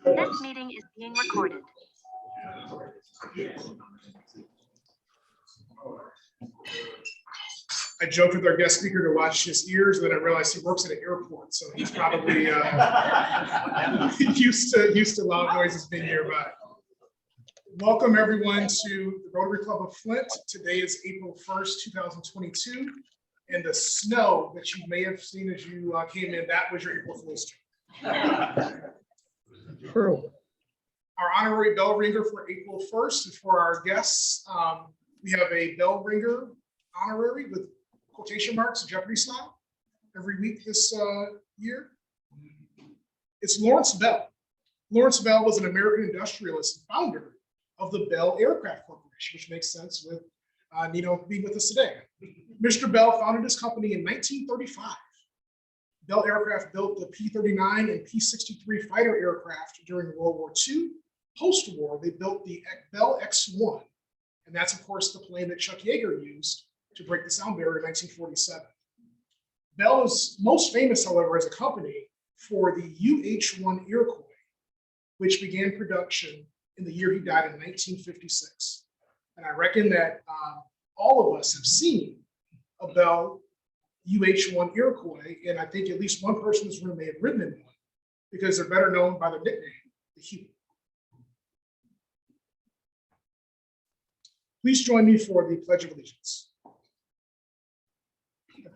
This meeting is being recorded. I joked with our guest speaker to watch his ears, and then I realized he works at an airport, so he's probably used to loud noises being nearby. Welcome everyone to the Rotary Club of Flint. Today is April 1st, 2022, and the snow that you may have seen as you came in, that was your April Fool's joke. True. Our honorary bell ringer for April 1st is for our guests. We have a bell ringer honorary with quotation marks, Jeopardy style, every week this year. It's Lawrence Bell. Lawrence Bell was an American industrialist and founder of the Bell Aircraft Corporation, which makes sense with Nino being with us today. Mr. Bell founded his company in 1935. Bell Aircraft built the P-39 and P-63 fighter aircraft during World War II. Post-war, they built the Bell X-1, and that's, of course, the plane that Chuck Yeager used to break the sound barrier in 1947. Bell is most famous, however, as a company for the UH-1 Iroquois, which began production in the year he died in 1956. And I reckon that all of us have seen a Bell UH-1 Iroquois, and I think at least one person in this room may have ridden in one because they're better known by their nickname, the Hugh. Please join me for the Pledge of Allegiance. I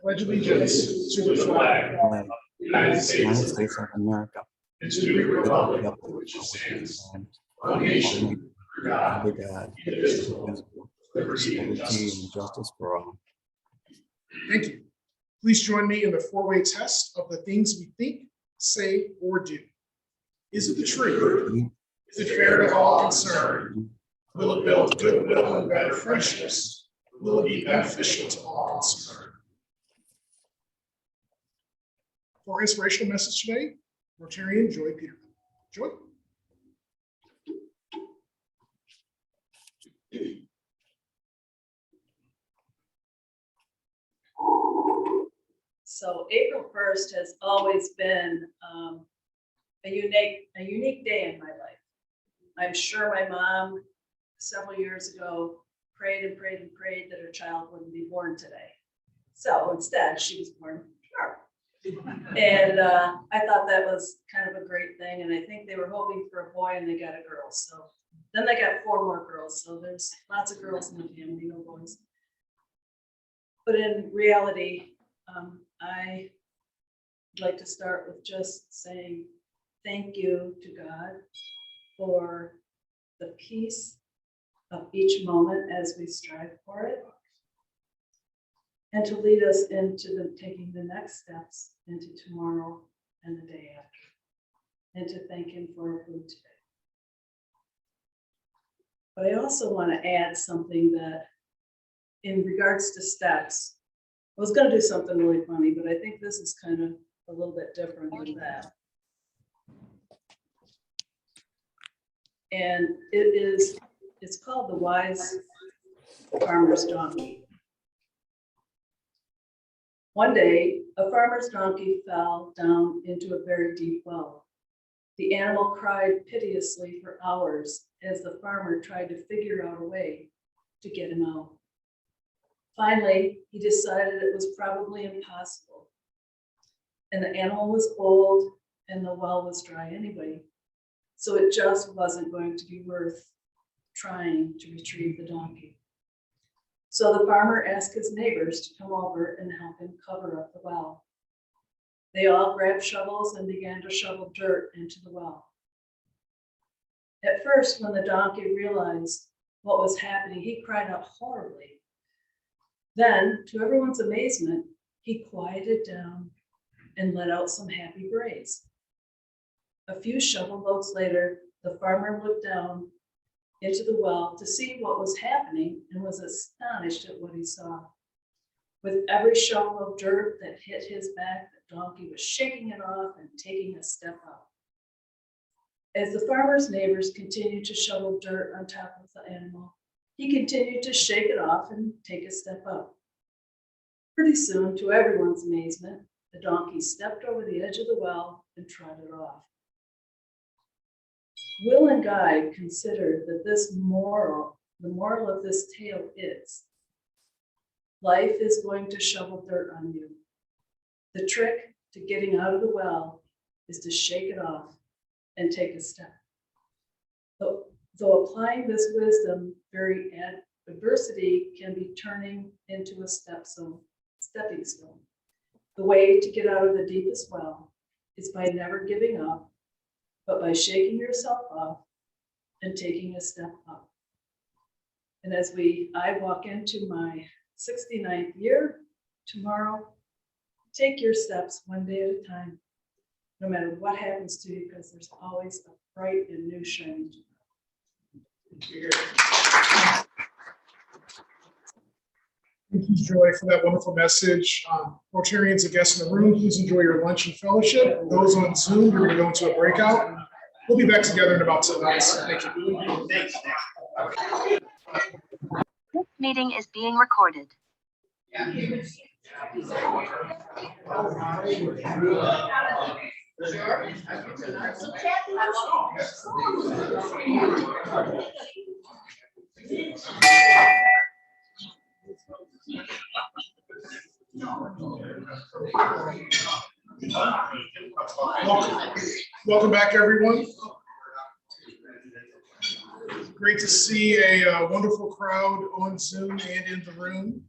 pledge allegiance to the flag of the United States of America, and to the republic for which it stands, one nation, under God, indivisible, with liberty and justice for all. Thank you. Please join me in the four-way test of the things we think, say, or do. Is it the truth? Is it fair to all concerned? Will it build goodwill and better friendships? Will it be beneficial to all concerned? For our inspirational message today, Rotarian Joy Peterman. Joy? So April 1st has always been a unique day in my life. I'm sure my mom several years ago prayed and prayed and prayed that her child wouldn't be born today. So instead, she was born tomorrow. And I thought that was kind of a great thing. And I think they were hoping for a boy and they got a girl. So then they got 4 more girls. So there's lots of girls in the family, no boys. But in reality, I'd like to start with just saying thank you to God for the peace of each moment as we strive for it, and to lead us into taking the next steps into tomorrow and the day after, and to thank Him for our food today. But I also want to add something that, in regards to steps, I was going to do something really funny, but I think this is kind of a little bit different than that. And it's called the Wise Farmer's Donkey. One day, a farmer's donkey fell down into a very deep well. The animal cried piteously for hours as the farmer tried to figure out a way to get him out. Finally, he decided it was probably impossible. And the animal was old and the well was dry anyway. So it just wasn't going to be worth trying to retrieve the donkey. So the farmer asked his neighbors to come over and help him cover up the well. They all grabbed shovels and began to shovel dirt into the well. At first, when the donkey realized what was happening, he cried out horribly. Then, to everyone's amazement, he quieted down and let out some happy brays. A few shovel loads later, the farmer looked down into the well to see what was happening and was astonished at what he saw. With every shovel of dirt that hit his back, the donkey was shaking it off and taking a step up. As the farmer's neighbors continued to shovel dirt on top of the animal, he continued to shake it off and take a step up. Pretty soon, to everyone's amazement, the donkey stepped over the edge of the well and trotted off. Will and Guy consider that the moral of this tale is, life is going to shovel dirt on you. The trick to getting out of the well is to shake it off and take a step. Though applying this wisdom, adversity can be turning into a stepping stone. The way to get out of the deepest well is by never giving up, but by shaking yourself off and taking a step up. And as I walk into my 69th year tomorrow, take your steps one day at a time, no matter what happens to you, because there's always a bright and new shining tomorrow. Thank you, Joy, for that wonderful message. Rotarians and guests in the room, please enjoy your lunch and fellowship. Those on Zoom, we're going to go into a breakout. We'll be back together in about 10 minutes. Thank you. This meeting is being recorded. Welcome back, everyone. Great to see a wonderful crowd on Zoom and in the room.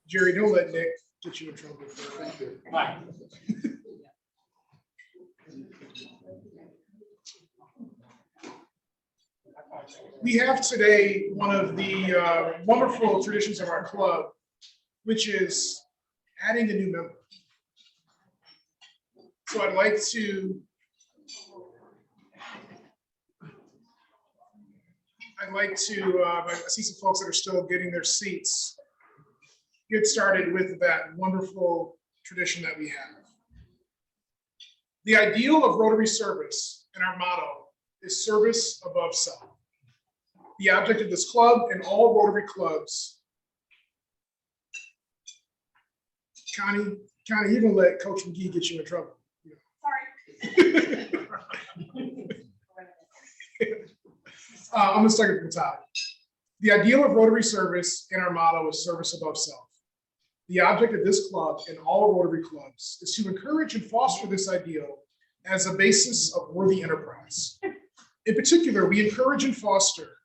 Jerry, don't let Nick get you in trouble. Thank you. Bye. We have today one of the wonderful traditions of our club, which is adding a new member. So I'd like to I see some folks that are still getting their seats, get started with that wonderful tradition that we have. The ideal of Rotary service and our motto is service above self. The object of this club and all Rotary clubs. Connie, you're gonna let Coach McGee get you in trouble. Sorry. I'm gonna start at the top. The ideal of Rotary service and our motto is service above self. The object of this club and all Rotary clubs is to encourage and foster this ideal as a basis of worthy enterprise. In particular, we encourage and foster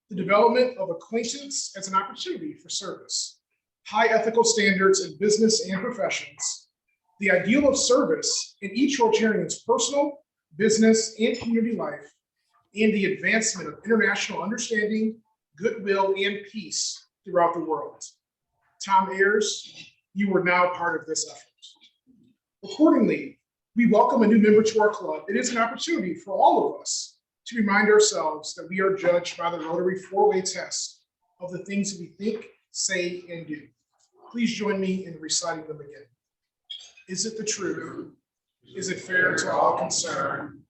the development of acquaintance as an opportunity for service, high ethical standards in business and professions, the ideal of service in each Rotarian's personal, business, and community life, and the advancement of international understanding, goodwill, and peace throughout the world. Tom Ayers, you are now part of this effort. Accordingly, we welcome a new member to our club. It is an opportunity for all of us to remind ourselves that we are judged by the Rotary four-way test of the things we think, say, and do. Please join me in reciting them again. Is it the truth? Is it fair to all concerned?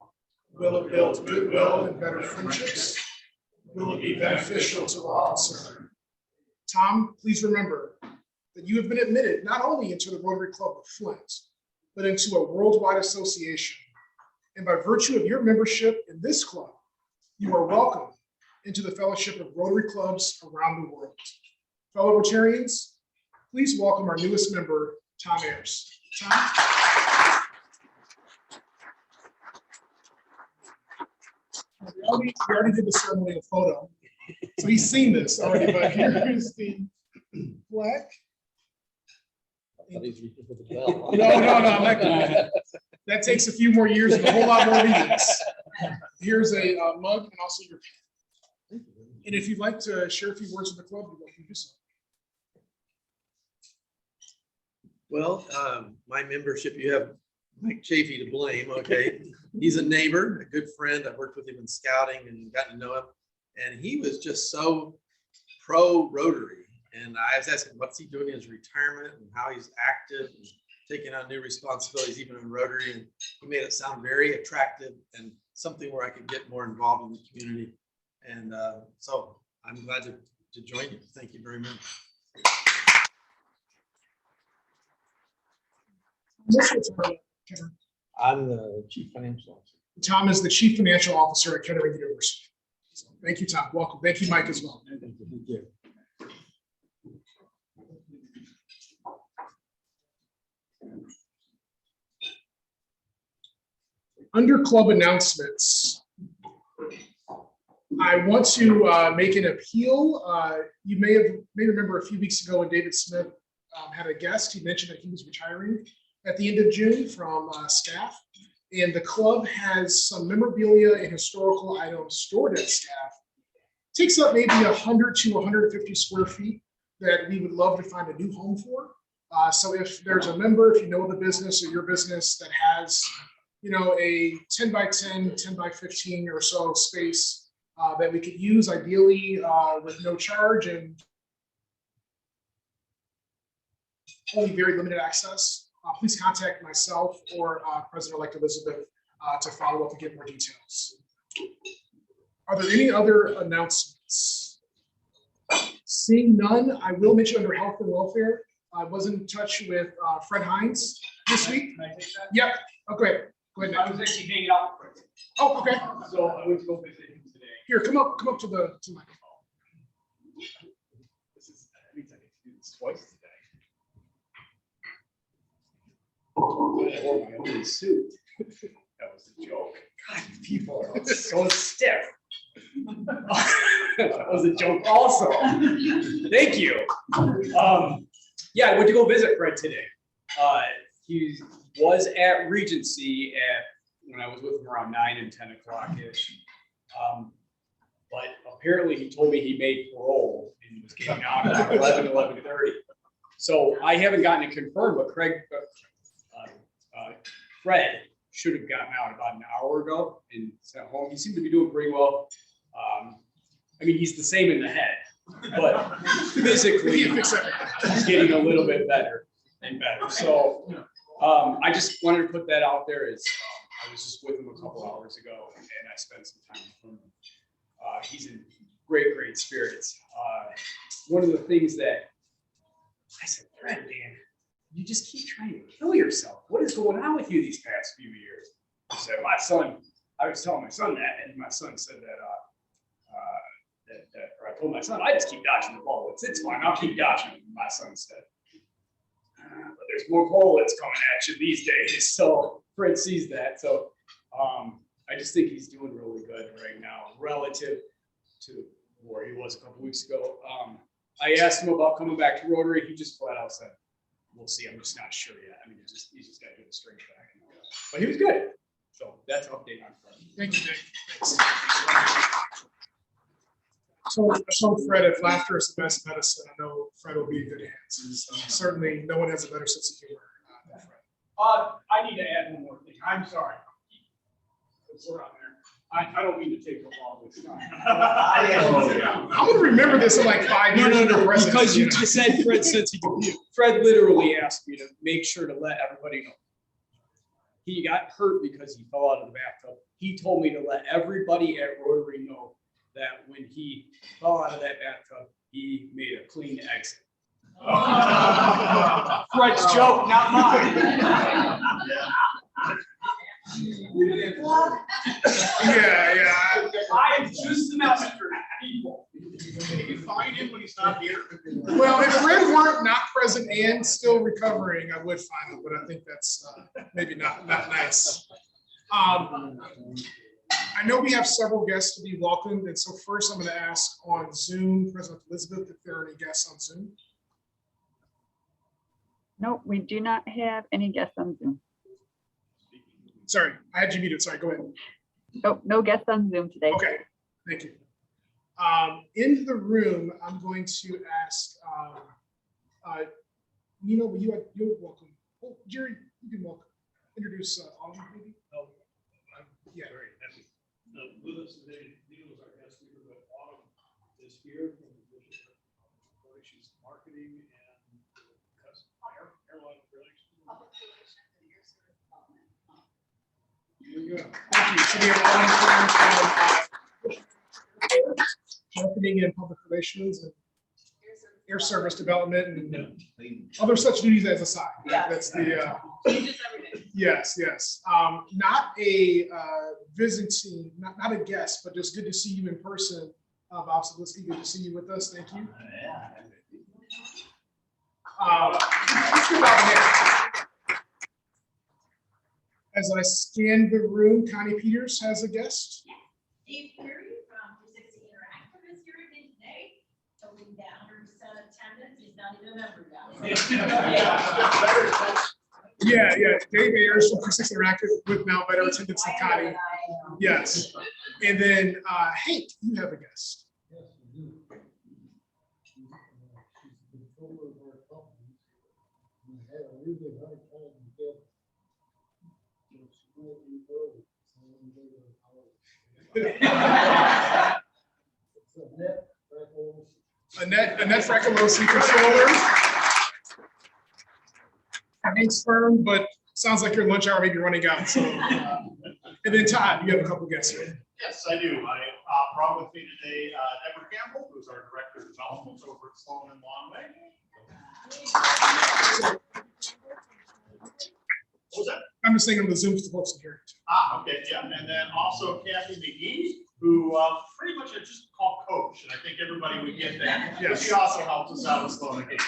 Will it build goodwill and better friendships? Will it be beneficial to all concerned? Tom, please remember that you have been admitted not only into the Rotary Club of Flint, but into a worldwide association. And by virtue of your membership in this club, you are welcome into the fellowship of Rotary clubs around the world. Fellow Rotarians, please welcome our newest member, Tom Ayers. Tom? We already did the ceremonial photo, so he's seen this already, but here's the plaque. No, I'm not gonna. That takes a few more years and a whole lot more meetings. Here's a mug and also your pen. And if you'd like to share a few words with the club, you're welcome to do so. Well, my membership, you have Mike Chafee to blame, okay? He's a neighbor, a good friend. I've worked with him in scouting and gotten to know him. And he was just so pro-Rotary. And I was asking what's he doing in his retirement and how he's active and taking on new responsibilities, even in Rotary. And he made it sound very attractive and something where I could get more involved in the community. And so I'm glad to join you. Thank you very much. I'm the chief financial officer. Tom is the Chief Financial Officer at Kettering University. So, thank you, Tom. Welcome. Thank you, Mike, as well. Thank you. Under club announcements, I want to make an appeal. You may remember a few weeks ago when David Smith had a guest. He mentioned that he was retiring at the end of June from staff. And the club has some memorabilia and historical items stored at staff. Takes up maybe 100 to 150 square feet that we would love to find a new home for. So if there's a member, if you know the business or your business that has, you know, a 10 by 10, 10 by 15 or so space that we could use ideally with no charge and only very limited access, please contact myself or President-elect Elizabeth to follow up and get more details. Are there any other announcements? Seeing none, I will mention under health and welfare. I was in touch with Fred Hines this week. Can I take that? Yep. Okay. Go ahead. I Nick. was actually hanging out with Fred. Oh, okay. So I went to go visit him today. Here, come up to the microphone. This is, that means I get to do this twice today. I wore my only suit. That was a joke. God, you people are so stiff. That was a joke also. Thank you. Yeah, I went to go visit Fred today. He was at Regency when I was with him around 9 and 10 o'clock-ish. But apparently he told me he made parole and he was getting out at 11:30. So I haven't gotten it confirmed, but Fred should have gotten out about an hour ago and sent home. He seemed to be doing pretty well. I mean, he's the same in the head, but physically he's getting a little bit better and better. So I just wanted to put that out there as I was just with him a couple hours ago and I spent some time with him. He's in great spirits. One of the things that I said, Fred, man, you just keep trying to kill yourself. What is going on with you these past few years? He said, my son, I was telling my son that, and my son said that, or I told my son, I just keep dodging the ball. It's fine, I'll keep dodging it. My son said, but there's more bullets coming at you these days. So Fred sees that. So I just think he's doing really good right now relative to where he was a couple weeks ago. I asked him about coming back to Rotary. He just flat out said, we'll see. I'm just not sure yet. I mean, he's just got to get the strength back. But he was good. So that's an update on Fred. Thank you, Nick. Thanks. So Fred, if laughter is the best medicine, I know Fred will be in good hands. So certainly, no one has a better sense of humor than Fred. I need to add one more thing. I'm sorry. We're on there. I don't mean to take up all this time. I'm gonna remember this in like 5 years. No, because you just said Fred sense of humor. Fred literally asked me to make sure to let everybody know. He got hurt because he fell out of the bathtub. He told me to let everybody at Rotary know that when he fell out of that bathtub, he made a clean exit. Fred's joke, not mine. Yeah. I am just the messenger, people. You can find him when he's not here. Well, if Fred weren't not present and still recovering, I would find him, but I think that's maybe not nice. I know we have several guests to be welcomed, and so first I'm going to ask on Zoom, President Elizabeth, if there are any guests on Zoom. No, we do not have any guests on Zoom. Sorry, I had you muted. Sorry, go ahead. Oh, no guests on Zoom today. Okay, thank you. In the room, I'm going to ask Nino, you're welcome. Oh, Jerry, you can welcome. Introduce Autumn, maybe. Yeah. Very happy. With us today, Neil is our guest speaker, but Autumn is here from the Division of Operations Marketing and Airline Relations. Thank you. So we have Autumn from Marketing and Public Relations, air service development and other such duties as a side. That's the, yes, yes. Not a visiting, not a guest, but just good to see you in person. Bob Sablisky, good to see you with us. Thank you. Let's get Bob here. As I scan the room, Connie Peters has a guest. Dave Perry from 360 Interactive is here again today. Hoping that 100% attendance, he's not even a member now. Yeah, Dave Ayers from 360 Interactive with now better attendance than Connie. Yes. And then Hank, you have a guest. Yes, we do. She's the controller of our company. We had a really hard time to get. She might be early, so I'm gonna give her a holler. Annette Fracolosi, controller. Hank's firm, but sounds like your lunch hour may be running out. So, and then Todd, you have a couple guests here. Yes, I do. I brought with me today Deborah Campbell, who's our Director of Development over at Sloan and Longway. What was that? I'm just thinking of the Zooms to folks in here. Okay, yeah. And then also Kathy McGee, who pretty much I just call Coach, and I think everybody would get that. Yes. She also helps us out with Sloan again.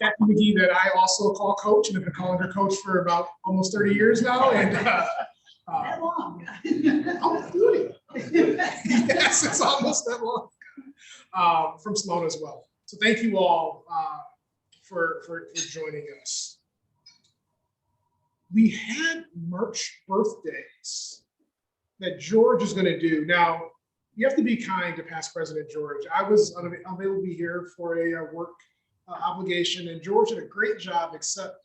Kathy McGee, that I also call Coach, and I've been calling her Coach for about almost 30 years now. And That long. oh, really? Yes, it's almost that long. From Sloan as well. So thank you all for joining us. We had March birthdays that George is going to do. Now, you have to be kind to past President George. I was unavailable to be here for a work obligation, and George did a great job, except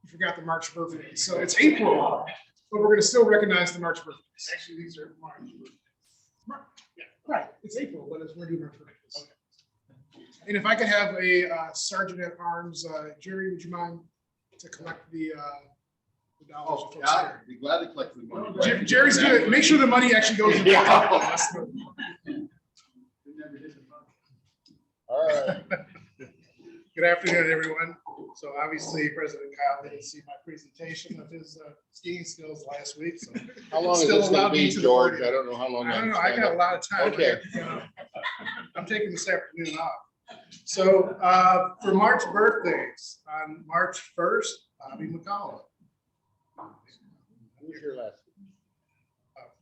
you forgot the March birthday. So it's April, but we're going to still recognize the March birthdays. Actually, these are March birthdays. Yeah, right. It's April, but we're doing March birthdays. Okay. And if I could have a Sergeant at Arms, Jerry, would you mind to collect the dollars? Oh, yeah, I'd be glad to collect the money. Jerry's gonna make sure the money actually goes to the All right. Good afternoon, everyone. So obviously, President Kyle didn't see my presentation of his skiing skills last week. So How long is Still this gonna allowed be, me to the George? podium. I don't know how long. I don't know. can I got a stand lot of time. Okay. I'm taking this afternoon off. So for March birthdays, on March 1st, Bobby McCollum. Who's your last?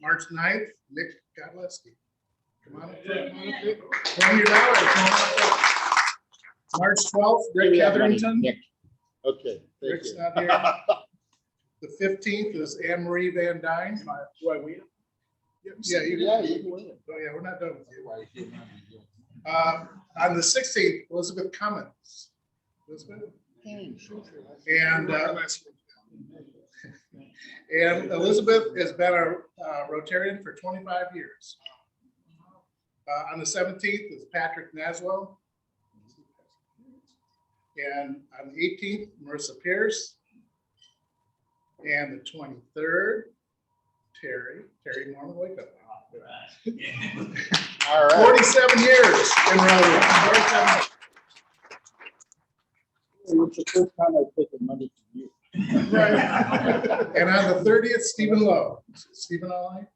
March 9th, Nick Godleski. Come on up. Nick. $20. Come on up. March 12th, Rick Give me that money, Hetherington. Nick. Okay, thank Rick's you. not here. The 15th is Anne Marie Van Dyne. Do I win? Yeah, you Yeah, you can win it. Oh, yeah, we're not done with you. Why should not be good? On the 16th, Elizabeth Cummins. Elizabeth? And Elizabeth has been a Rotarian for 25 years. On the 17th is Patrick Naswell. And on the 18th, Marissa Pierce. And the 23rd, Terry Norman Waco. All right. 47 years in Rotary. 47. It's the first time I've taken money from you. Right. And on the 30th, Stephen Lowe. Stephen, all right?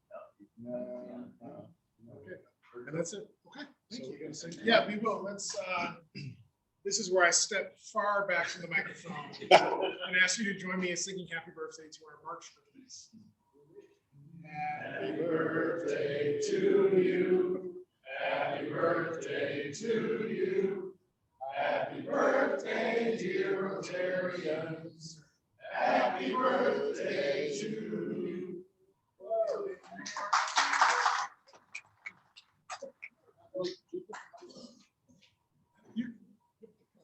Okay. And that's it. Okay. So we're gonna sing. Yeah, we will. Let's. This is where I step far back from the microphone and ask you to join me in singing "Happy Birthday" to our March birthdays. Happy birthday to you. Happy birthday to you. Happy birthday, dear Rotarians. Happy birthday to you.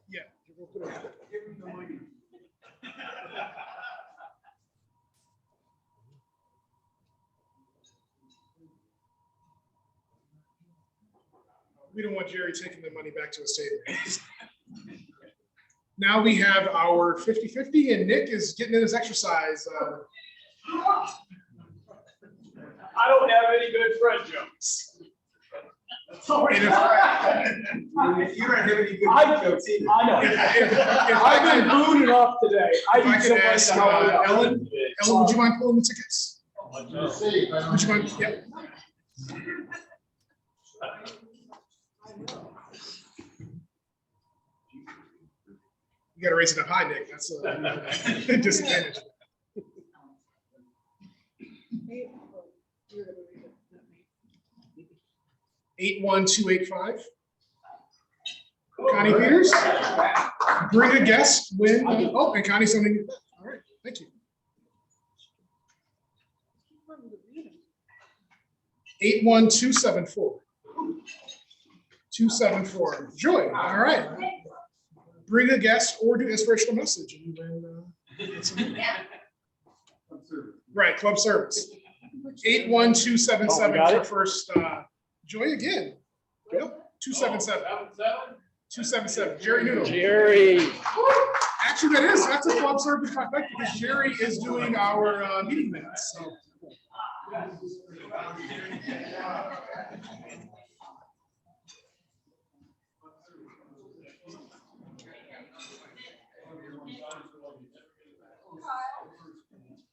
Yeah. Give him the money. We don't want Jerry taking the money back to his savings. Now we have our 50-50 and Nick is getting in his exercise. I don't have any good friend jokes. And if You're not having any good I- jokes either. I know. if I've been booed enough today. If I need could somebody ask, to help me out. Ellen, would you mind pulling the tickets? Let's see. Would you mind? Yep. You gotta raise it up high, Nick. That's a disadvantage. 81285. Connie Peters. Bring a guest when, oh, and Connie's something. All right, thank you. 81274. 274. Joy, all right. Bring a guest or do inspirational message. And then, right, club service. 81277 Oh, we got for it? first. Joy again. Yep, 277. 277. Jerry Noodle. Jerry. Actually, that's a club service trifecta because Jerry is doing our meeting minutes. So.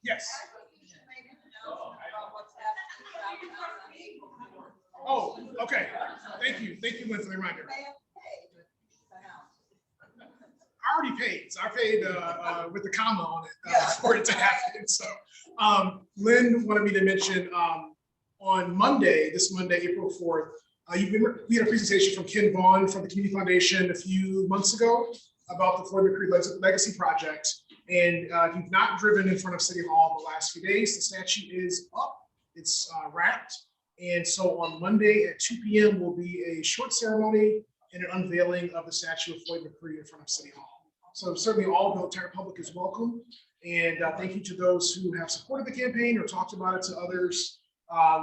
Yes. Oh, okay. Thank you, Lynn, for the reminder. I already paid, so I paid with the comma on it for it to happen. So Lynn wanted me to mention on Monday, this Monday, April 4th, we had a presentation from Ken Vaughn from the Community Foundation a few months ago about the Floyd McCree Legacy Project. And if you've not driven in front of City Hall the last few days, the statue is up, it's wrapped. And so on Monday at 2 p.m. will be a short ceremony and an unveiling of the statue of Floyd McCree in front of City Hall. So certainly all the entire public is welcome. And thank you to those who have supported the campaign or talked about it to others.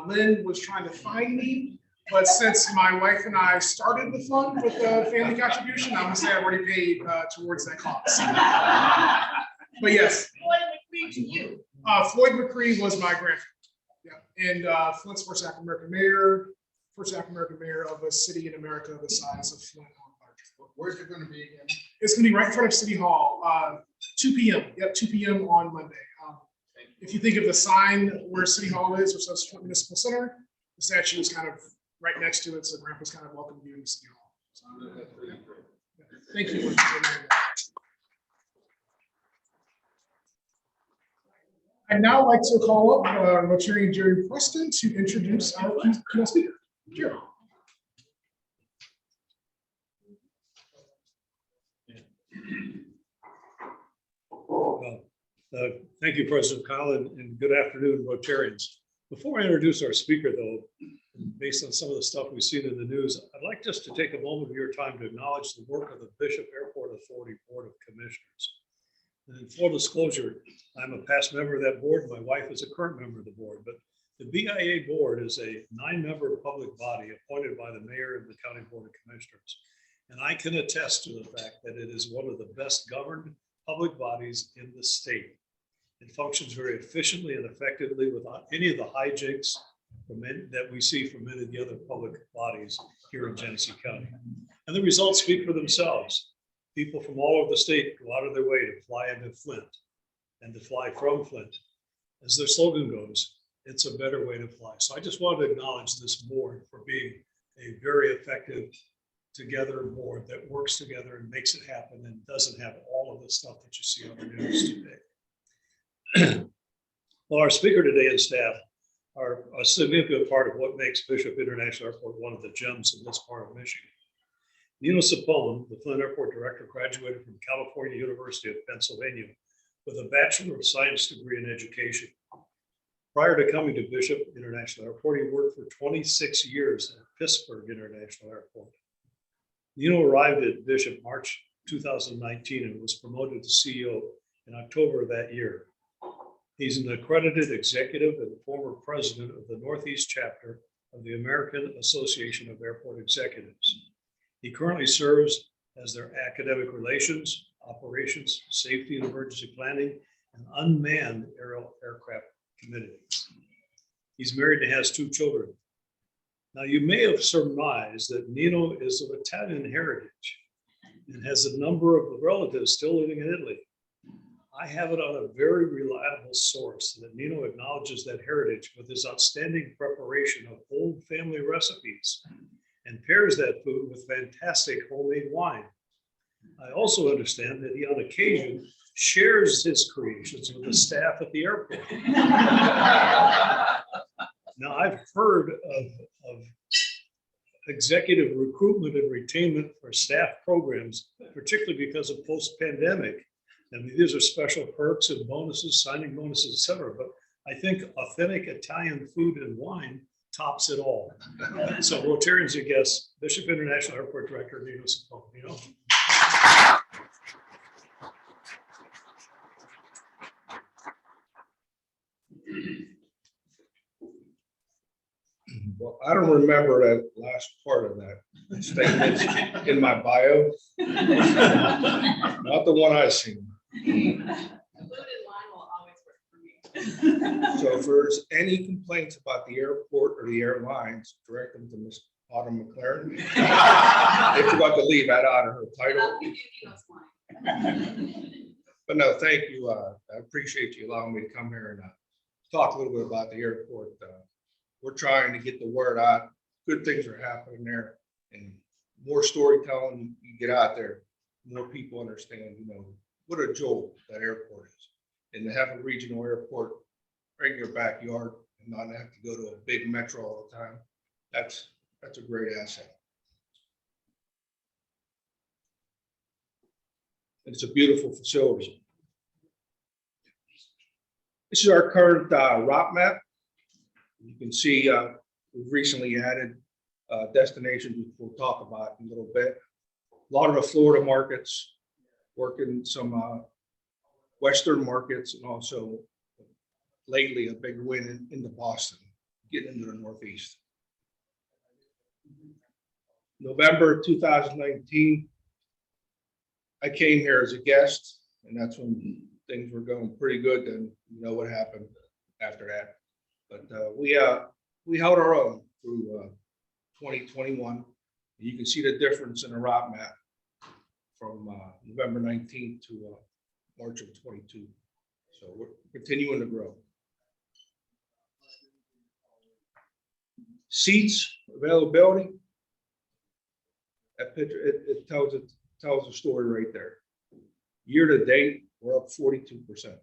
Lynn was trying to find me, but since my wife and I started the fund with the family contribution, I'm gonna say I already paid towards that cost. But yes. Floyd McCree was my grandfather. Yeah, and Flint's first African-American mayor of a city in America the size of Flint. Where's it gonna be again? It's gonna be right in front of City Hall, 2 p.m. Yep, 2 p.m. on Monday. If you think of the sign where City Hall is, which says Flint Municipal Center, the statue is kind of right next to it, so Grandpa's kind of welcome you into City Hall. So, thank you. I'd now like to call up Rotary Jerry Preston to introduce our keynote speaker. Jerry. Thank you, President Collin, and good afternoon, Rotarians. Before I introduce our speaker, though, based on some of the stuff we've seen in the news, I'd like just to take a moment of your time to acknowledge the work of the Bishop Airport Authority Board of Commissioners. And in full disclosure, I'm a past member of that board. My wife is a current member of the board, but the BIA board is a 9-member public body appointed by the mayor and the county board of commissioners. And I can attest to the fact that it is one of the best governed public bodies in the state. It functions very efficiently and effectively without any of the hijinks that we see from many of the other public bodies here in Genesee County. And the results speak for themselves. People from all over the state go out of their way to fly into Flint and to fly from Flint. As their slogan goes, it's a better way to fly. So I just wanted to acknowledge this board for being a very effective together board that works together and makes it happen and doesn't have all of the stuff that you see on the news today. Well, our speaker today and staff are a significant part of what makes Bishop International Airport one of the gems of this part of Michigan. Nino Sapone, the Flint Airport Director, graduated from California University of Pennsylvania with a Bachelor of Science degree in education. Prior to coming to Bishop International Airport, he worked for 26 years at Pittsburgh International Airport. Nino arrived at Bishop March 2019 and was promoted to CEO in October of that year. He's an accredited executive and former president of the Northeast chapter of the American Association of Airport Executives. He currently serves as their academic relations, operations, safety and emergency planning, and unmanned aerial aircraft committee. He's married and has 2 children. Now, you may have surmised that Nino is of Italian heritage and has a number of relatives still living in Italy. I have it on a very reliable source that Nino acknowledges that heritage with his outstanding preparation of old family recipes and pairs that food with fantastic homemade wine. I also understand that he on occasion shares his creations with the staff at the airport. Now, I've heard of executive recruitment and retainment for staff programs, particularly because of post-pandemic. And these are special perks and bonuses, signing bonuses, et cetera. But I think authentic Italian food and wine tops it all. So Rotarians, I guess, Bishop International Airport Director, Nino Sapone, you know. Well, I don't remember that last part of that statement in my bio. Not the one I seen. Food and wine will always work for me. So if there's any complaints about the airport or the airlines, direct them to Ms. Autumn McLaren. If you want to leave that out of her title. I'll give you Nino's wine. But no, thank you. I appreciate you allowing me to come here and talk a little bit about the airport. We're trying to get the word out. Good things are happening there, and more storytelling you get out there, more people understand, you know, what a jolt that airport is. And to have a regional airport right in your backyard and not have to go to a big metro all the time, that's a great asset. And it's a beautiful facility. This is our current route map. You can see we've recently added destinations, which we'll talk about in a little bit. A lot of the Florida markets, working some Western markets, and also lately a big win into Boston, getting into the Northeast. November 2019, I came here as a guest, and that's when things were going pretty good. Then you know what happened after that. But we held our own through 2021. You can see the difference in the route map from November 19th to March of 22. So we're continuing to grow. Seats availability. That picture it tells the story right there. Year to date, we're up 42%.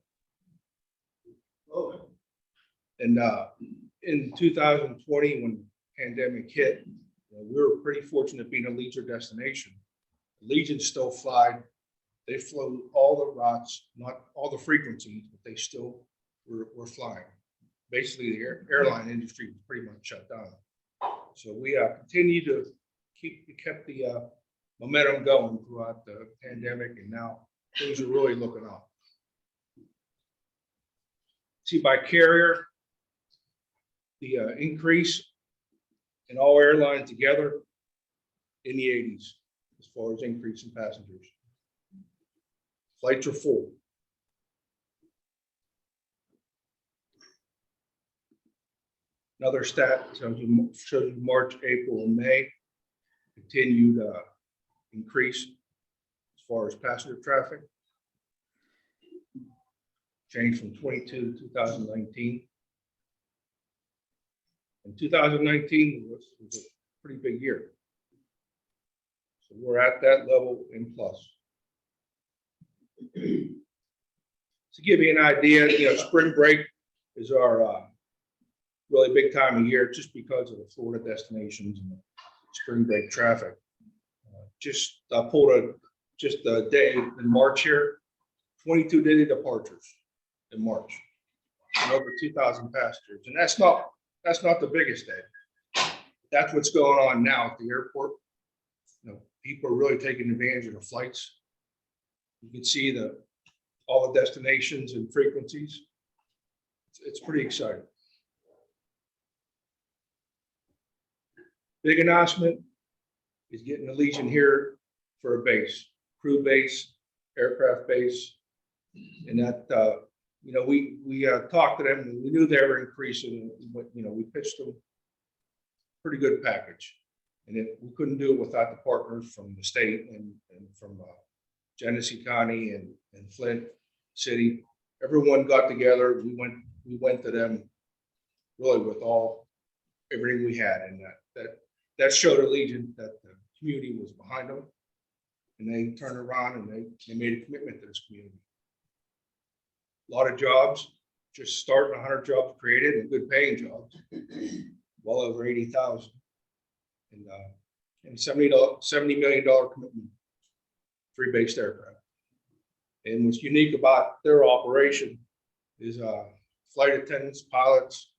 Oh. And in 2020, when the pandemic hit, we were pretty fortunate being a leisure destination. Legion still fly. They flew all the routes, not all the frequencies, but they still were flying. Basically, the airline industry was pretty much shut down. So we continue to kept the momentum going throughout the pandemic, and now things are really looking up. See by carrier, the increase in all airlines together in the 80s as far as increase in passengers. Flights are full. Another stat shows you March, April, and May continued increase as far as passenger traffic. Changed from 22 to 2019. And 2019 was a pretty big year. So we're at that level and plus. To give you an idea, you know, spring break is our really big time of year just because of the Florida destinations and the spring break traffic. I pulled just a day in March here, 22 daily departures in March, and over 2,000 passengers. And that's not the biggest day. That's what's going on now at the airport. You know, people are really taking advantage of the flights. You can see all the destinations and frequencies. It's pretty exciting. Big announcement is getting the Legion here for a base, crew base, aircraft base, and that you know, we talked to them and we knew they were increasing, but you know, we pitched them pretty good package. And we couldn't do it without the partners from the state and from Genesee County and Flint City. Everyone got together. We went to them really with everything we had, and that showed allegiance that the community was behind them, and they turned around and they made a commitment to this community. A lot of jobs, just starting 100 jobs created, and good paying jobs, well over 80,000, and $70 million commitment, 3 based aircraft. And what's unique about their operation is flight attendants, pilots,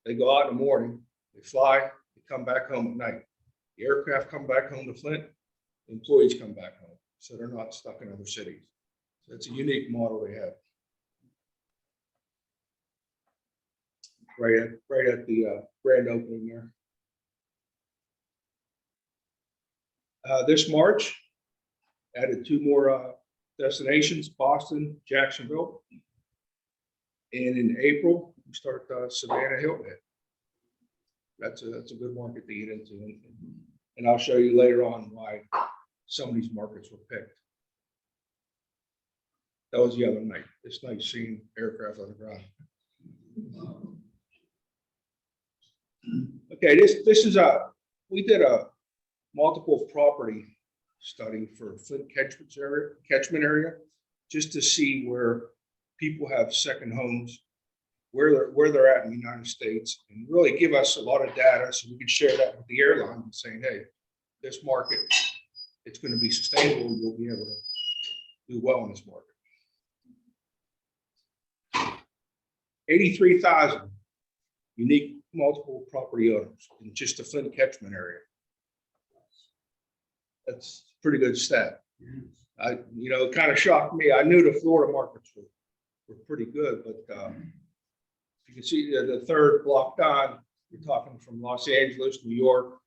they go out in the morning, they fly, they come back home at night. The aircraft come back home to Flint, the employees come back home, so they're not stuck in other cities. So it's a unique model they have. Right at the grand opening there. This March, added 2 more destinations, Boston, Jacksonville. And in April, we start Savannah Hilton Head. That's a good market to get into. And I'll show you later on why some of these markets were picked. That was the other night. It's nice seeing aircraft on the ground. Okay, this is we did a multiple property study for Flint catchment area, just to see where people have second homes, where they're at in the United States, and really give us a lot of data so we can share that with the airline and saying, hey, this market, it's going to be sustainable. We'll be able to do well in this market. 83,000 unique multiple property owners in just the Flint catchment area. That's a pretty good stat. It kind of shocked me. I knew the Florida markets were pretty good, but you can see the third block down, you're talking from Los Angeles, New York,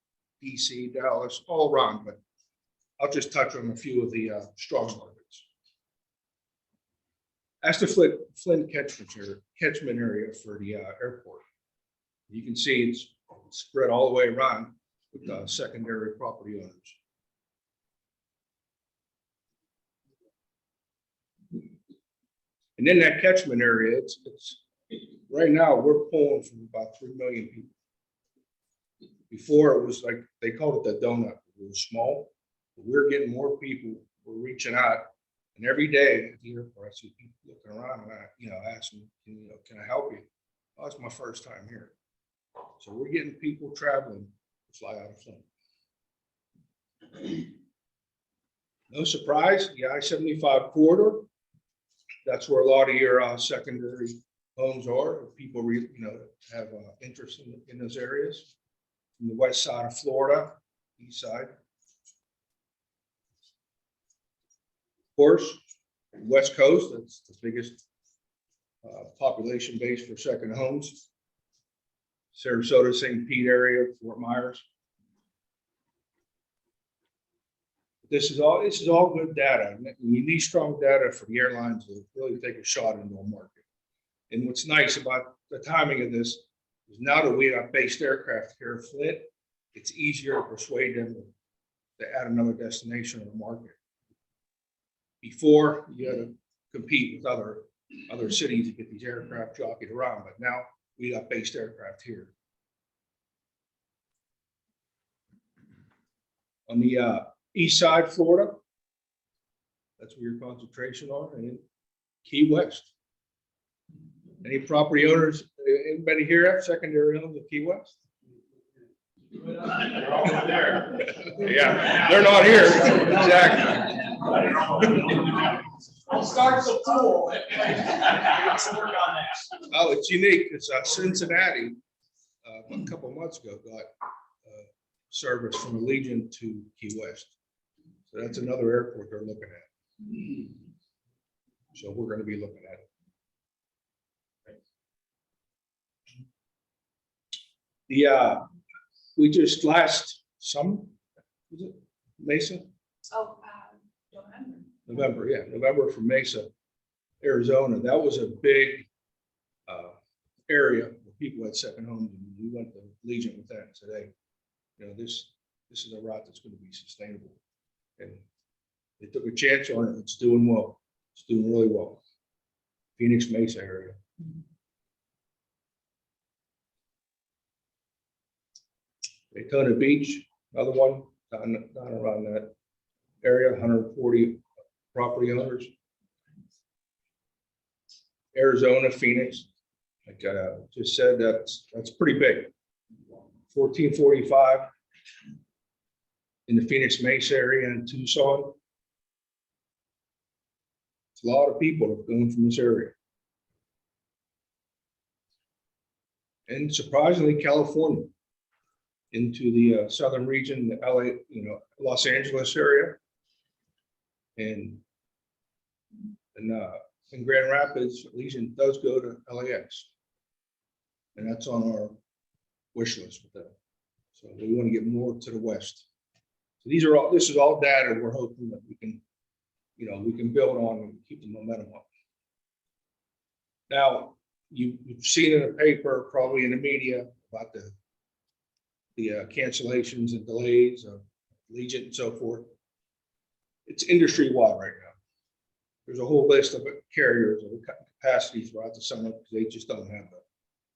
DC, Dallas, all around, but I'll just touch on a few of the strong markets. That's the Flint catchment area for the airport. You can see it's spread all the way around with secondary property owners. And in that catchment area, it's right now we're pulling from about 3 million people. Before it was like they called it the donut. It was small, but we're getting more people. We're reaching out, and every day at the airport, I see people looking around and asking, can I help you? Oh, it's my first time here. So we're getting people traveling to fly out of Flint. No surprise, the I-75 corridor. That's where a lot of your secondary homes are. People, have interest in those areas. From the west side of Florida, east side. Of course, West Coast, that's the biggest population base for second homes. Sarasota, St. Pete area, Fort Myers. This is all good data. You need strong data for the airlines to really take a shot into a market. And what's nice about the timing of this is now that we have based aircraft here at Flint, it's easier to persuade them to add another destination in the market. Before, you had to compete with other cities to get these aircraft jockeyed around, but now we got based aircraft here. On the east side, Florida, that's where your concentration are, and in Key West. Any property owners, anybody here have secondary homes in Key West? They're all over there. Yeah, they're not here. Exactly. I'll start the pool. Let's work on that. Oh, it's unique because Cincinnati, a couple of months ago, got service from Allegiant to Key West. So that's another airport they're looking at. So we're going to be looking at it. We just last summer, was it Mesa? Oh, November. November from Mesa, Arizona. That was a big area where people had second homes, and we went to Legion with that and said, hey, this is a route that's going to be sustainable. And they took a chance on it. It's doing well. It's doing really well. Phoenix Mesa area. Daytona Beach, another one, down around that area, 140 property owners. Arizona, Phoenix, like I just said, that's pretty big. 1445 in the Phoenix Mesa area and Tucson. It's a lot of people going from this area. And surprisingly, California into the southern region, the LA, Los Angeles area, and in Grand Rapids, Legion does go to LAX, and that's on our wish list with them. So we want to get more to the west. So this is all data we're hoping that we can build on and keep the momentum up. Now, you've seen in the paper, probably in the media, about the cancellations and delays of Legion and so forth. It's industry-wide right now. There's a whole list of carriers of capacities throughout the summer because they just don't have the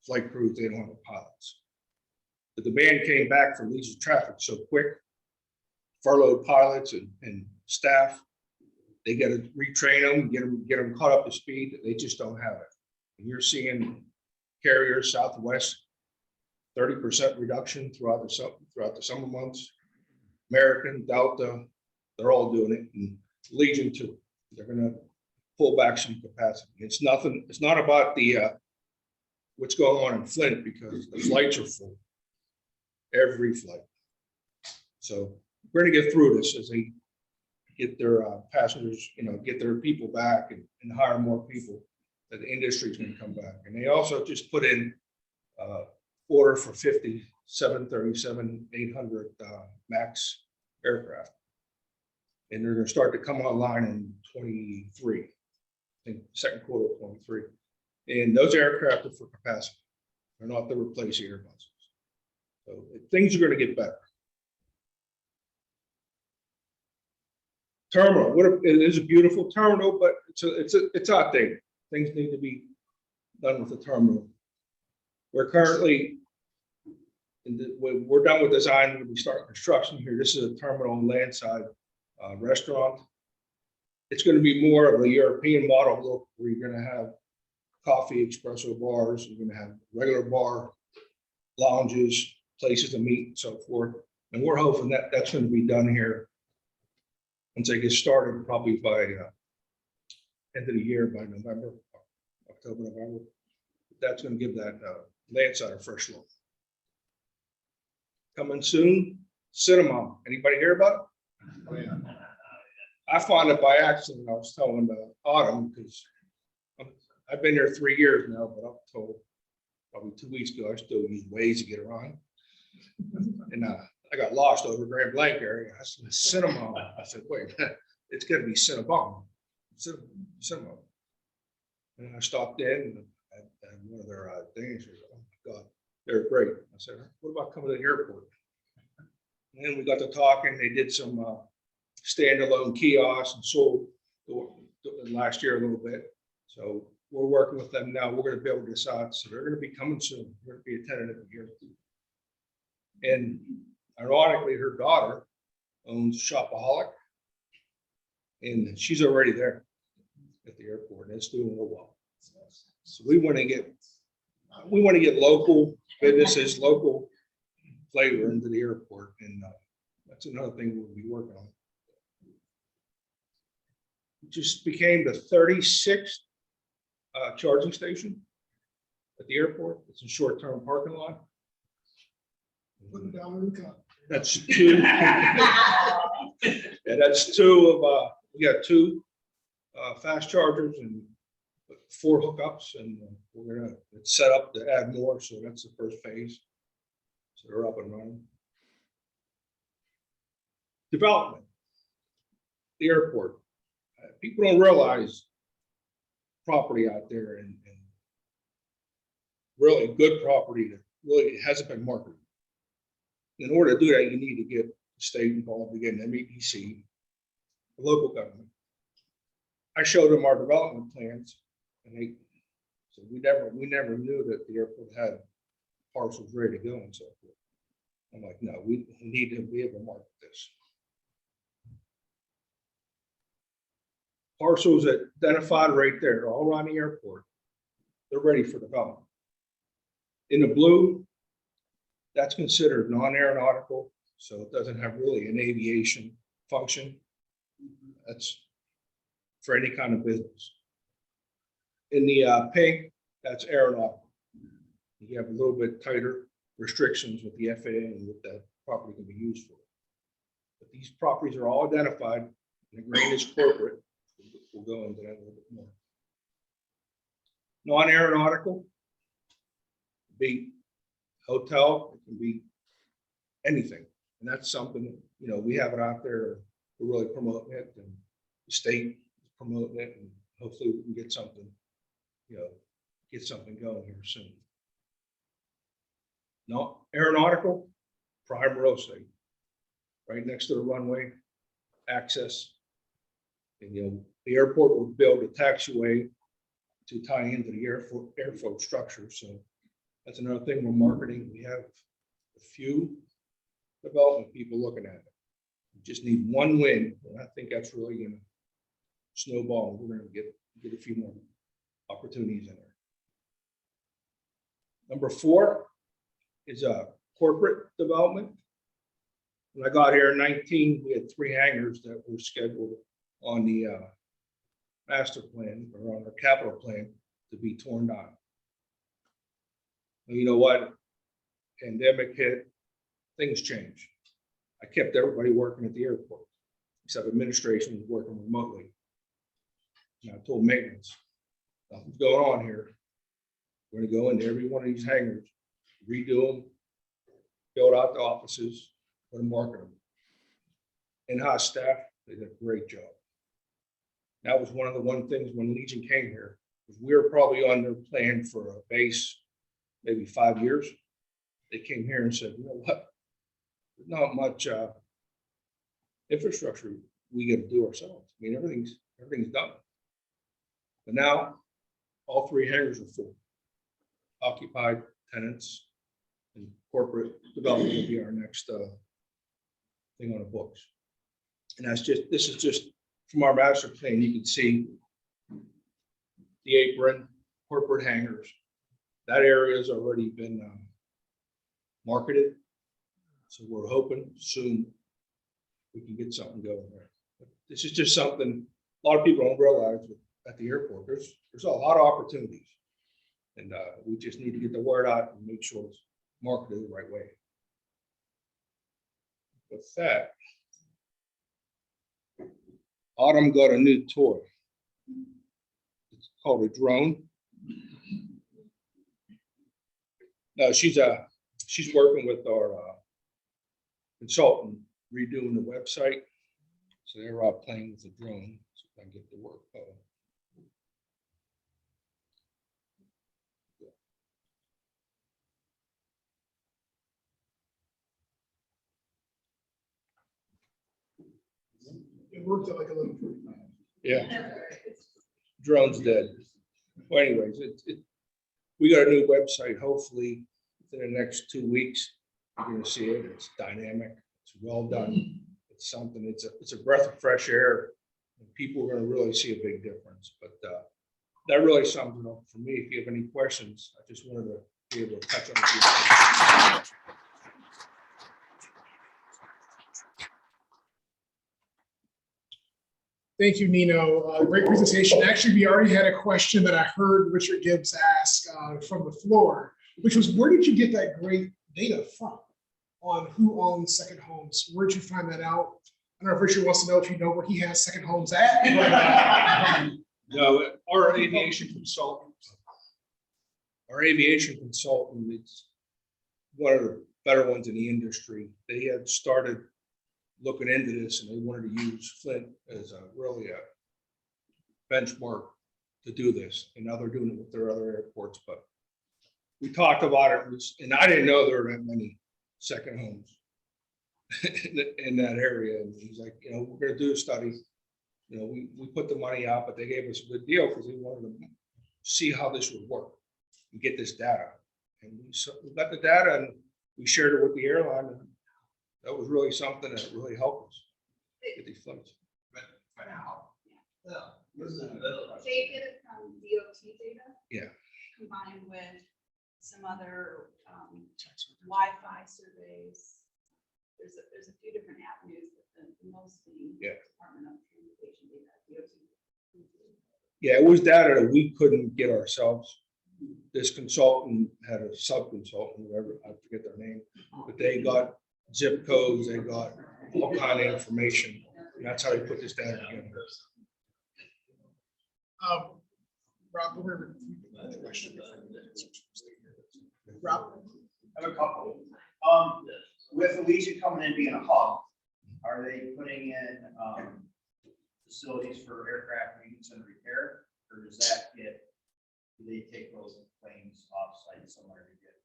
flight crews, they don't have the pilots. The demand came back for Legion traffic so quick, furloughed pilots and staff, they got to retrain them, get them caught up to speed, that they just don't have it. And you're seeing carriers, Southwest, 30% reduction throughout the summer months. American, Delta, they're all doing it, and Legion too. They're going to pull back some capacity. It's not about the what's going on in Flint, because the flights are full, every flight. So we're going to get through this as they get their passengers, get their people back and hire more people. That the industry is going to come back. And they also just put in order for 50 737-800 MAX aircraft. And they're going to start to come online in 23, I think second quarter of 23. And those aircraft are for capacity. They're not to replace Airbus. So things are going to get better. Terminal, it is a beautiful terminal, but it's outdated. Things need to be done with the terminal. We're currently, we're done with design, we start construction here. This is a terminal and landside restaurant. It's going to be more of a European model look, where you're going to have coffee, espresso bars, you're going to have regular bar, lounges, places to meet, and so forth. And we're hoping that that's going to be done here once they get started, probably by end of the year, by November, October, November. That's going to give that landside a fresh look. Coming soon, cinema. Anybody hear about it? Oh, yeah. I found it by accident. I was telling Autumn, because I've been there 3 years now, but up until probably 2 weeks ago, I still use Waze to get around. And I got lost over Grand Blanc area. I said, cinema. I said, wait, it's going to be Cinnabon. Cinema. And I stopped in and one of their things. Oh my God, they're great. I said, what about coming to the airport? And then we got to talking. They did some standalone kiosks and sold last year a little bit. So we're working with them now. We're going to be able to decide. So they're going to be coming soon. We're going to be a tentative here. And ironically, her daughter owns Shopaholic, and she's already there at the airport, and it's doing real well. So we want to get local businesses, local flavor into the airport, and that's another thing we'll be working on. It just became the 36th charging station at the airport. It's a short-term parking lot. Putting down in the cup. That's two. Yeah, that's two of, we got two fast chargers and 4 hookups, and we're gonna set up to add more. So that's the first phase. So they're up and running. Development, the airport. People don't realize property out there, and really good property that really it hasn't been marketed. In order to do that, you need to get the state involved, again, MEPC, the local government. I showed them our development plans, and they said we never knew that the airport had parcels ready to go and so forth. I'm like, no, we need to be able to market this. Parcels identified right there, all around the airport, they're ready for development. In the blue, that's considered non-aeronautical, so it doesn't have really an aviation function. That's for any kind of business. In the pink, that's aeronautical. You have a little bit tighter restrictions with the FAA and what that property can be used for. But these properties are all identified, and the green is corporate. We'll go into that a little bit more. Non-aeronautical, be hotel, it can be anything. And that's something, you know, we have it out there, we're really promoting it, and the state is promoting it, and hopefully we can get something, you know, get something going here soon. No, aeronautical, prime real estate, right next to the runway, access. And, you know, the airport will build a taxiway to tie into the airfield structure. So that's another thing we're marketing. We have a few development people looking at it. We just need one win, and I think that's really going to snowball. We're going to get a few more opportunities in there. Number 4 is a corporate development. When I got here in 19, we had 3 hangars that were scheduled on the master plan or on our capital plan to be torn down. And you know what? Pandemic hit, things changed. I kept everybody working at the airport, except administration was working remotely. And I told maintenance, nothing's going on here. We're going to go into every one of these hangars, redo them, build out the offices, put them, market them. In-house staff, they did a great job. That was one of the things when Legion came here, because we were probably on their plan for a base, maybe 5 years. They came here and said, you know what? There's not much infrastructure we got to do ourselves. I mean, everything's done. But now all 3 hangars are full. Occupied tenants and corporate development will be our next thing on the books. And this is just from our master plan. You can see the apron, corporate hangars. That area has already been marketed. So we're hoping soon we can get something going there. But this is just something a lot of people don't realize at the airport. There's a lot of opportunities. And we just need to get the word out and make sure it's marketed the right way. With that, Autumn got a new toy. It's called a drone. No, she's working with our consultant redoing the website. So they're out playing with the drone so I can get the work going. It worked at like 11:45. Yeah, drone's dead. Well, anyways, we got a new website. Hopefully, within the next 2 weeks, you're going to see it. It's dynamic. It's well done. It's something. It's a breath of fresh air. And people are going to really see a big difference. But that really sums it up for me. If you have any questions, I just wanted to be able to touch on a few things. Thank you, Nino. Great presentation. Actually, we already had a question that I heard Richard Gibbs ask from the floor, which was, where did you get that great data from on who owns second homes? Where did you find that out? I don't know if Richard wants to know if you know where he has second homes at. But, no, our aviation consultant, it's one of the better ones in the industry. They had started looking into this, and they wanted to use Flint as a benchmark to do this. And now they're doing it with their other airports. But we talked about it, and I didn't know there were that many second homes in that area. And he's like, you know, we're gonna do a study. You know, we put the money out, but they gave us a good deal because they wanted to see how this would work and get this data. And we got the data and we shared it with the airline, and that was really something that really helped us get these flights. They get it from DOT data. Yeah. Combined with some other Wi-Fi surveys. There's a few different avenues, but the most being Department of Transportation data, DOT. Yeah, it was data that we couldn't get ourselves. This consultant had a sub-consultant, whatever, I forget their name, but they got zip codes, they got all kind of information. And that's how they put this data together. Rob, we're going to question. Rob, I have a couple. With Allegiant coming in being a hub, are they putting in facilities for aircraft maintenance and repair, or does that do they take those planes off-site somewhere to get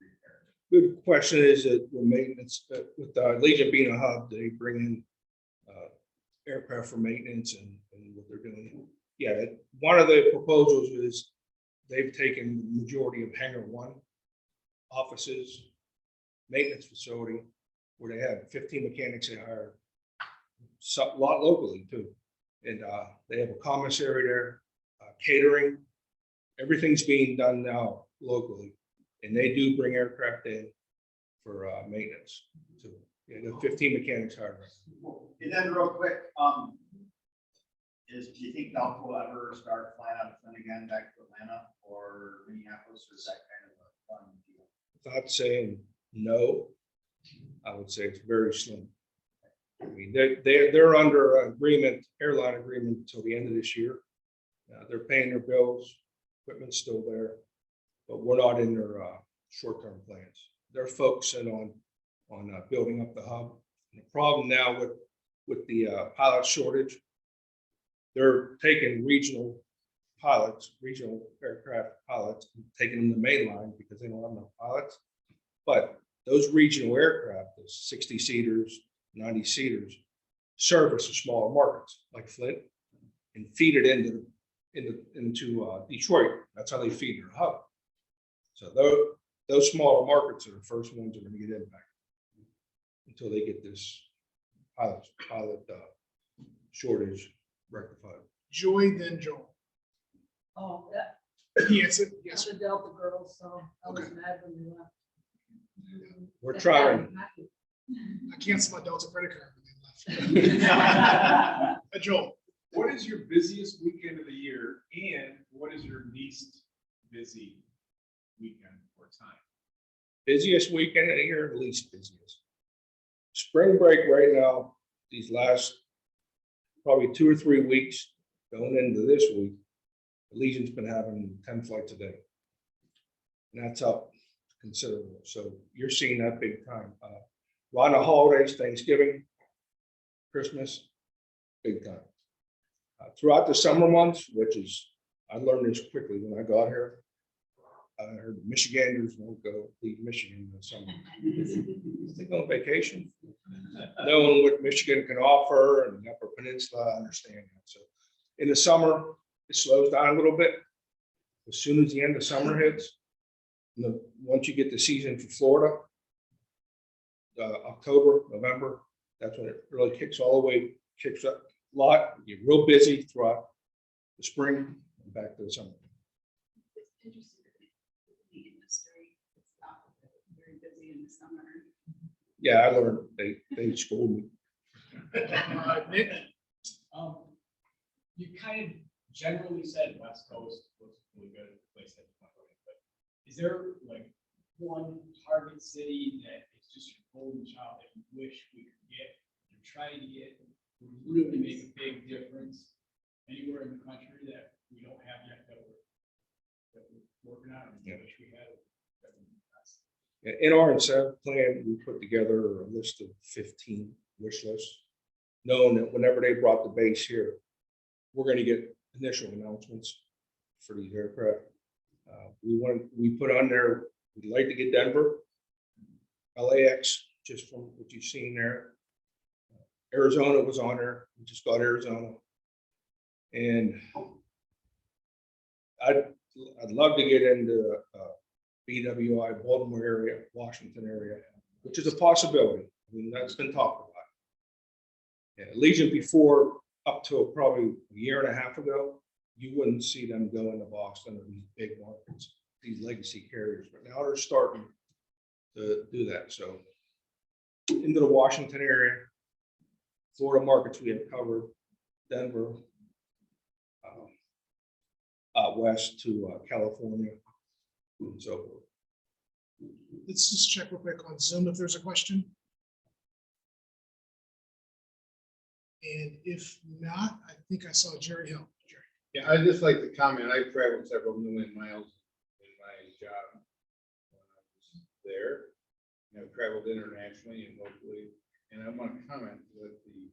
repaired? Good question is that the maintenance, with Legion being a hub, they bring in aircraft for maintenance and what they're doing. Yeah, one of the proposals is they've taken the majority of Hangar 1 offices, maintenance facility, where they have 15 mechanics they hire, a lot locally too. And they have a commissary there, catering. Everything's being done now locally, and they do bring aircraft in for maintenance too. Yeah, they have 15 mechanics hired. And then real quick, do you think Delta will ever start flying out of Flint again back to Atlanta or Minneapolis, or is that kind of a fun deal? Without saying no, I would say it's very slim. I mean, they're under agreement, airline agreement until the end of this year. They're paying their bills, equipment's still there, but we're not in their short-term plans. They're focusing on building up the hub. And the problem now with the pilot shortage, they're taking regional pilots, regional aircraft pilots, and taking them to mainline because they don't have enough pilots. But those regional aircraft, those 60 seaters, 90 seaters, service the smaller markets like Flint and feed it into Detroit. That's how they feed their hub. So those smaller markets are the first ones that are going to get impacted until they get this pilot shortage rectified. Joy, then Joel. Oh, yeah. Yes, yes. I'm a Delta girl, so I was mad when we left. We're trying. I canceled my Delta credit card when they left. Joel. What is your busiest weekend of the year, and what is your least busy weekend or time? Busiest weekend of the year, least busiest. Spring break right now, these last probably 2 or 3 weeks going into this week, Legion's been having 10 flights a day. And that's up considerable. So you're seeing that big time. Around the holidays, Thanksgiving, Christmas, big time. Throughout the summer months, which is, I learned this quickly when I got here. I heard Michiganders won't leave Michigan in the summer. They go on vacation. Knowing what Michigan can offer and the Upper Peninsula, I understand that. So in the summer, it slows down a little bit. As soon as the end of summer hits, once you get the season for Florida, October, November, that's when it really kicks all the way, kicks up a lot. You're real busy throughout the spring and back to the summer. It's interesting to think the industry is not very busy in the summer. Yeah, I learned, they schooled me. Nick. You kind of generally said West Coast was really good at the place that you went, but is there like one target city that is just your golden child that you wish we could get, you're trying to get, would really make a big difference anywhere in the country that we don't have yet that we're working on, or we wish we had? In our incentive plan, we put together a list of 15 wish lists, knowing that whenever they brought the base here, we're going to get initial announcements for these aircraft. We put on there, we'd like to get Denver, LAX, just from what you've seen there. Arizona was on there. We just got Arizona. And I'd love to get into BWI, Baltimore area, Washington area, which is a possibility. I mean, that's been talked about. Yeah, Legion before, up to probably a year and a half ago, you wouldn't see them go into Boston or these big markets, these legacy carriers, but now they're starting to do that. So into the Washington area, Florida markets we have covered, Denver, out west to California, and so forth. Let's just check real quick on Zoom if there's a question. And if not, I think I saw Jerry Hill. Jerry. Yeah, I'd just like to comment, I traveled several million miles in my job when I was there. I've traveled internationally and locally, and I want to comment that the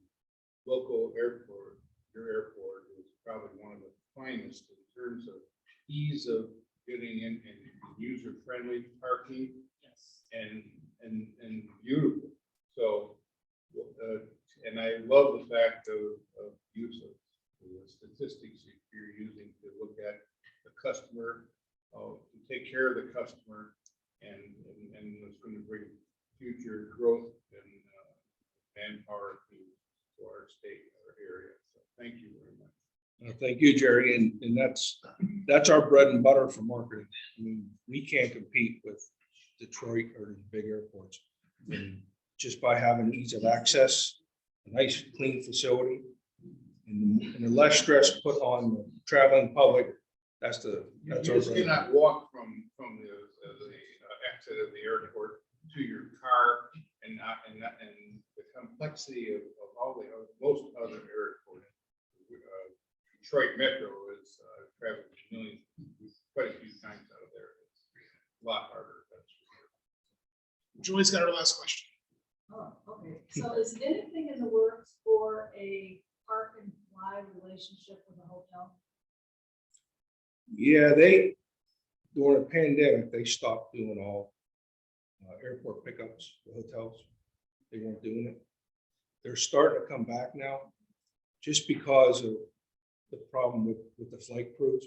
local airport, your airport, is probably one of the finest in terms of ease of getting in and user-friendly parking. Yes. And beautiful. So, and I love the fact of use of the statistics you're using to look at the customer, to take care of the customer, and it's going to bring future growth and manpower to our state, our area. So thank you very much. Thank you, Jerry, and that's our bread and butter for marketing. I mean, we can't compete with Detroit or the big airports. And just by having ease of access, a nice clean facility, and the less stress put on the traveling public, that's our You cannot walk from the exit of the airport to your car and the complexity of all the most other airports. Detroit Metro is traveling millions, quite a few times out of there. It's a lot harder. That's for sure. Joy's got our last question. Oh, okay. So is anything in the works for a park and fly relationship with a hotel? Yeah, during the pandemic, they stopped doing all airport pickups for hotels. They weren't doing it. They're starting to come back now, just because of the problem with the flight crews.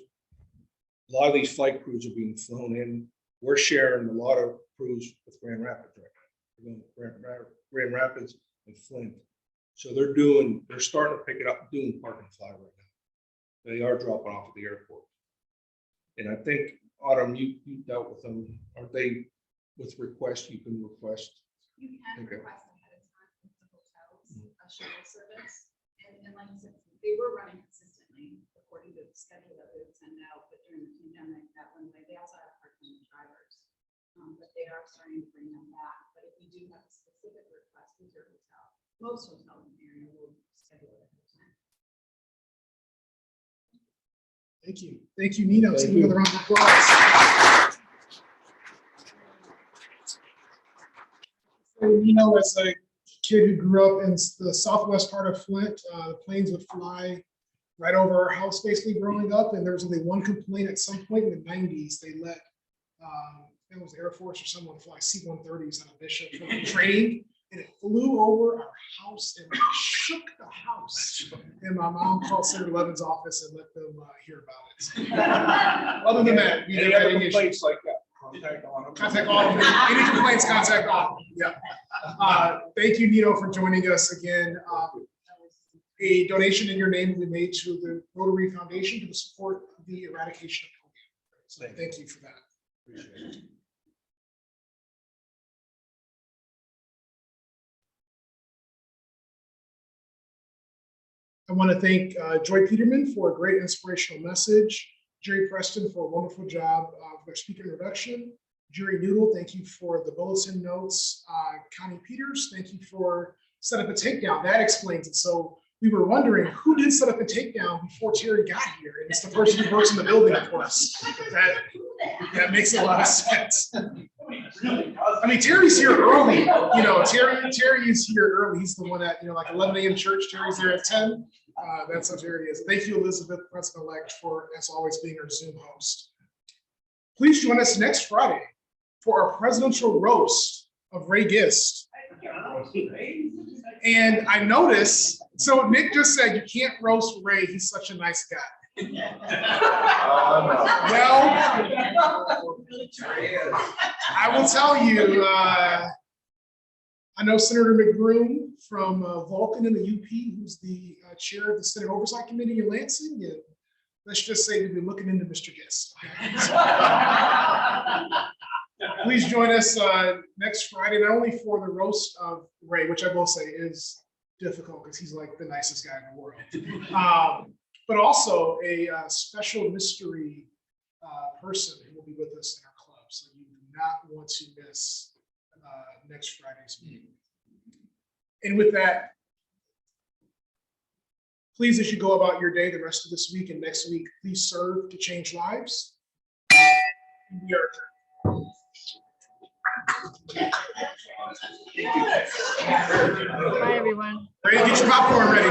A lot of these flight crews are being flown in. We're sharing a lot of crews with Grand Rapids right now. We're going to Grand Rapids and Flint. So they're starting to pick it up, doing park and fly right now. They are dropping off at the airport. And I think, Autumn, you dealt with them. Aren't they with request? You can request. You can Okay. request ahead of time with the hotels, a shuttle service. And like I said, they were running consistently according to the schedule that they would send out, but during the pandemic, that went away. They also have part-time drivers. But they are starting to bring them back. But if you do have a specific request with your hotel, most hotels in the area will schedule it ahead of time. Thank you. Thank you, Nino. Let's Thank give you. another round of applause. So, Nino, as a kid who grew up in the southwest part of Flint, the planes would fly right over our house basically growing up. And there was only one complaint at some point in the 90s. They let, it was Air Force or someone fly C-130s on a Bishop for training. And it flew over our house and shook the house. And my mom called Senator Levin's office and let them hear about it. Other than that, we Any never had other any issues. complaints like that? Contact Autumn. Contact Autumn. Any complaints, contact Autumn. Yeah. Thank you, Nino, for joining us again. A donation in your name will be made to the Rotary Foundation to support the eradication of polio. So thank you for that. Appreciate it. I want to thank Joy Peterman for a great inspirational message, Jerry Preston for a wonderful job of their speaker introduction, Jerry Noodle, thank you for the bulletin notes, Connie Peters, thank you for set up a takedown. That explains it. So we were wondering who did set up a takedown before Terry got here, and it's the person who works in the building, of course. That makes a lot of sense. I mean, Terry's here early. You know, Terry is here early. He's the one at, like 11 a.m. church. Terry's there at 10. That's how Terry is. Thank you, Elizabeth, President-elect, for, as always, being our Zoom host. Please join us next Friday for our presidential roast of Ray Gist. And I noticed, so Nick just said you can't roast Ray, he's such a nice guy. Well, I will tell you, I know Senator McBroom from Vulcan in the UP, who's the chair of the Senate Oversight Committee in Lansing. And let's just say we've been looking into Mr. Gist. Please join us next Friday, not only for the roast of Ray, which I will say is difficult because he's like the nicest guy in the world, but also a special mystery person who will be with us in our club. So you do not want to miss next Friday's meeting. And with that, please, as you go about your day the rest of this week and next week, please serve to change lives. We are adjourned. Bye, everyone. Ready to get your popcorn ready.